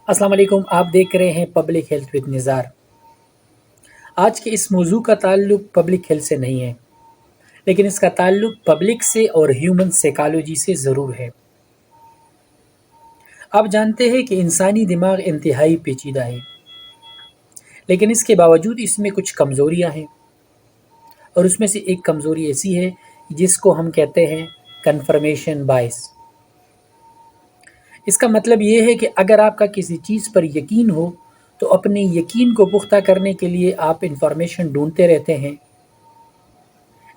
السلام علیکم، آپ دیکھ رہے ہیں پبلک ہیلتھ وتھ نظار۔ آج کے اس موضوع کا تعلق پبلک ہیلتھ سے نہیں ہے، لیکن اس کا تعلق پبلک سے اور ہیومن سائیکالوجی سے ضرور ہے۔ آپ جانتے ہیں کہ انسانی دماغ انتہائی پیچیدہ ہے، لیکن اس کے باوجود اس میں کچھ کمزوریاں ہیں، اور اس میں سے ایک کمزوری ایسی ہے جس کو ہم کہتے ہیں کنفرمیشن بائس۔ اس کا مطلب یہ ہے کہ اگر آپ کا کسی چیز پر یقین ہو تو اپنے یقین کو پختہ کرنے کے لیے آپ انفارمیشن ڈھونڈتے رہتے ہیں،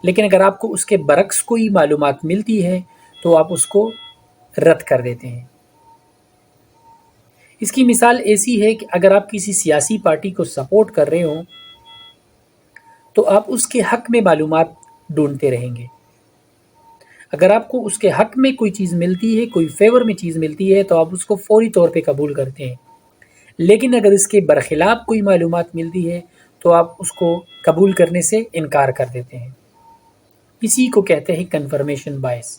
لیکن اگر آپ کو اس کے برعکس کوئی معلومات ملتی ہے تو آپ اس کو رد کر دیتے ہیں۔ اس کی مثال ایسی ہے کہ اگر آپ کسی سیاسی پارٹی کو سپورٹ کر رہے ہوں تو آپ اس کے حق میں معلومات ڈھونڈتے رہیں گے۔ اگر آپ کو اس کے حق میں کوئی چیز ملتی ہے، کوئی فیور میں چیز ملتی ہے، تو آپ اس کو فوری طور پہ قبول کرتے ہیں، لیکن اگر اس کے برخلاف کوئی معلومات ملتی ہے تو آپ اس کو قبول کرنے سے انکار کر دیتے ہیں۔ اسی کو کہتے ہیں کنفرمیشن بائس۔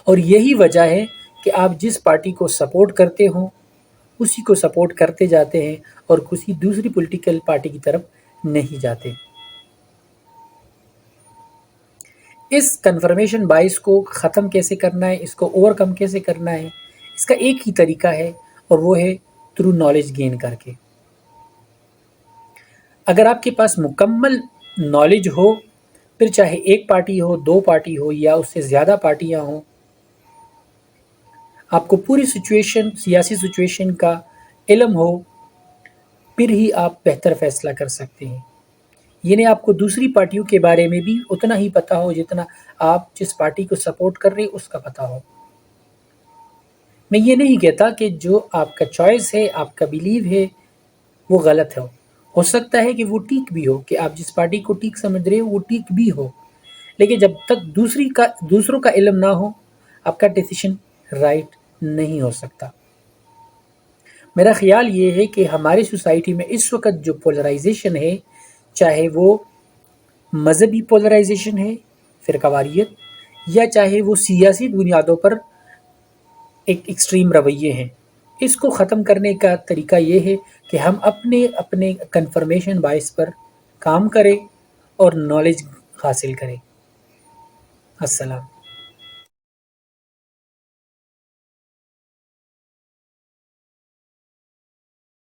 اور یہی وجہ ہے کہ آپ جس پارٹی کو سپورٹ کرتے ہوں اسی کو سپورٹ کرتے جاتے ہیں اور کسی دوسری پولیٹیکل پارٹی کی طرف نہیں جاتے۔ اس کنفرمیشن بائس کو ختم کیسے کرنا ہے، اس کو اوور کم کیسے کرنا ہے، اس کا ایک ہی طریقہ ہے، اور وہ ہے تھرو نالج گین کر کے۔ اگر آپ کے پاس مکمل نالج ہو، پھر چاہے ایک پارٹی ہو، دو پارٹی ہو یا اس سے زیادہ پارٹیاں ہوں، آپ کو پوری سیاسی سچویشن کا علم ہو، پھر ہی آپ بہتر فیصلہ کر سکتے ہیں۔ یعنی آپ کو دوسری پارٹیوں کے بارے میں بھی اتنا ہی پتہ ہو جتنا آپ جس پارٹی کو سپورٹ کر رہے ہیں اس کا پتہ ہو۔ میں یہ نہیں کہتا کہ جو آپ کا چوائس ہے، آپ کا بلیو ہے، وہ غلط ہو سکتا ہے کہ وہ ٹھیک بھی ہو، کہ آپ جس پارٹی کو ٹھیک سمجھ رہے ہو وہ ٹھیک بھی ہو، لیکن جب تک دوسروں کا علم نہ ہو آپ کا ڈیسیشن رائٹ نہیں ہو سکتا۔ میرا خیال یہ ہے کہ ہماری سوسائٹی میں اس وقت جو پولرائزیشن ہے، چاہے وہ مذہبی پولرائزیشن ہے، فرقہ واریت، یا چاہے وہ سیاسی بنیادوں پر ایک ایکسٹریم رویے ہیں، اس کو ختم کرنے کا طریقہ یہ ہے کہ ہم اپنے کنفرمیشن بائس پر کام کریں اور نالج حاصل کریں۔ السلام۔